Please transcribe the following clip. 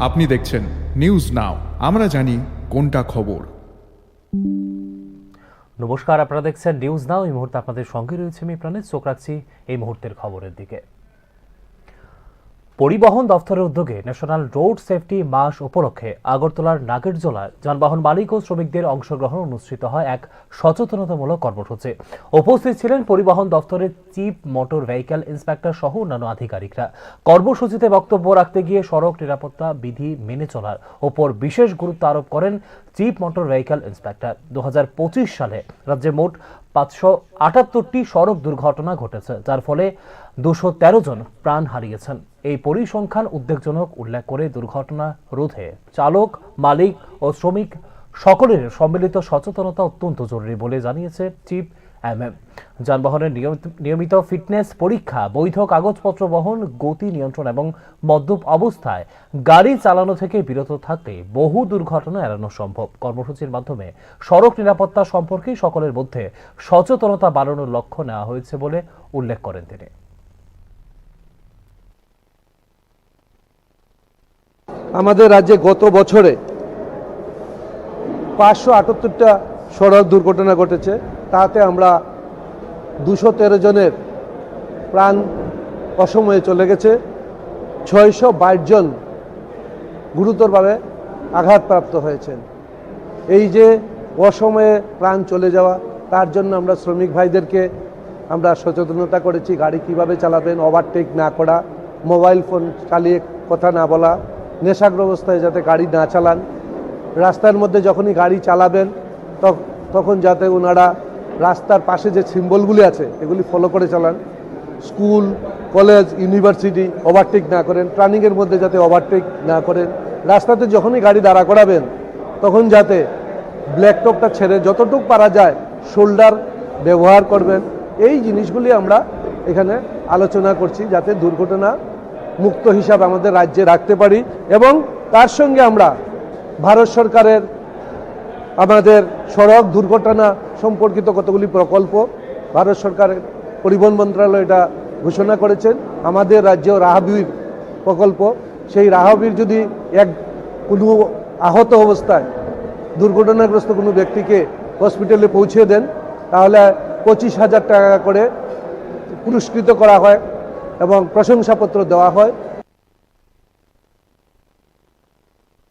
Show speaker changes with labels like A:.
A: আপনি দেখছেন news now, আমরা জানি কোনটা খবর।
B: নমস্কার, আপনারা দেখছেন নিউজ নাও। এই মুহূর্তে আপনাদের সঙ্গে রয়েছে আমি প্রাণেশ। চোখ রাখছি এই মুহূর্তের খবরের দিকে। পরিবহন দফতরের উদ্যোগে ন্যাশনাল রোড সেফটি মাস উপলক্ষে আগরতলার নাগেরজোলায় যানবাহন মালিক ও শ্রমিকদের অংশগ্রহণ অনুষ্ঠিত হয় এক সচেতনতামূলক কর্মসূচি। উপস্থিত ছিলেন পরিবহন দফতরের চিফ মোটর ভেহিক্যাল ইন্সপেক্টর সহ অন্যান্য আধিকারিকরা। কর্মসূচিতে বক্তব্য রাখতে গিয়ে সড়ক নিরাপত্তা বিধি মেনে চলার ওপর বিশেষ গুরুত্ব আরোপ করেন চিফ মোটর ভেহিক্যাল ইন্সপেক্টর। 2025 সালে রাজ্যে মোট 578টি সড়ক দুর্ঘটনা ঘটেছে, যার ফলে 213 জন প্রাণ হারিয়েছেন। এই পরিসংখ্যান উদ্বেগজনক উল্লেখ করে দুর্ঘটনা রোধে চালক, মালিক ও শ্রমিক সকলের সম্মিলিত সচেতনতা অত্যন্ত জরুরি বলে জানিয়েছে চিফ এমএম। যানবাহনের নিয়মিত ফিটনেস পরীক্ষা, বৈধ কাগজপত্র বহন, গতি নিয়ন্ত্রণ এবং মদ্যপ অবস্থায় গাড়ি চালানো থেকে বিরত থাকলে বহু দুর্ঘটনা এড়ানো সম্ভব। কর্মসূচির মাধ্যমে সড়ক নিরাপত্তা সম্পর্কে সকলের মধ্যে সচেতনতা বাড়ানোর লক্ষ্য নেওয়া হয়েছে বলে উল্লেখ করেন তিনি।
C: আমাদের রাজ্যে গত বছরে 578টা সড়ক দুর্ঘটনা ঘটেছে। তাতে আমরা 213 জনের প্রাণ অসময়ে চলে গেছে, 622 জন গুরুতরভাবে আঘাতপ্রাপ্ত হয়েছেন। এই যে অসময়ে প্রাণ চলে যাওয়া, তার জন্য আমরা শ্রমিক ভাইদেরকে আমরা সচেতনতা করেছি। গাড়ি কিভাবে চালাবেন, ওভারটেক না করা, মোবাইল ফোন চালিয়ে কথা না বলা, নেশাগ্রস্ত অবস্থায় যাতে গাড়ি না চালান, রাস্তার মধ্যে যখনই গাড়ি চালাবেন তখন যাতে ওনারা রাস্তার পাশে যে সিম্বলগুলি আছে এগুলি ফলো করে চালান। স্কুল, কলেজ, ইউনিভার্সিটি ওভারটেক না করেন, টার্নিংয়ের মধ্যে যাতে ওভারটেক না করেন। রাস্তাতে যখনই গাড়ি দাঁড়া করাবেন তখন যাতে ব্ল্যাক টপটা ছেড়ে যতটুকু পারা যায় শোল্ডার ব্যবহার করবেন। এই জিনিসগুলি আমরা এখানে আলোচনা করছি, যাতে দুর্ঘটনা মুক্ত হিসাব আমাদের রাজ্যে রাখতে পারি। এবং তার সঙ্গে আমরা ভারত সরকারের আমাদের সড়ক দুর্ঘটনা সম্পর্কিত কতগুলি প্রকল্প ভারত সরকারের পরিবহন মন্ত্রণালয় এটা ঘোষণা করেছেন। আমাদের রাজ্যেও রাহাবীর প্রকল্প, সেই রাহাবীর যদি কোনো আহত অবস্থায় দুর্ঘটনাগ্রস্ত কোনো ব্যক্তিকে হসপিটালে পৌঁছে দেন তাহলে 25,000 টাকা করে পুরস্কৃত করা হয় এবং প্রশংসাপত্র দেওয়া হয়।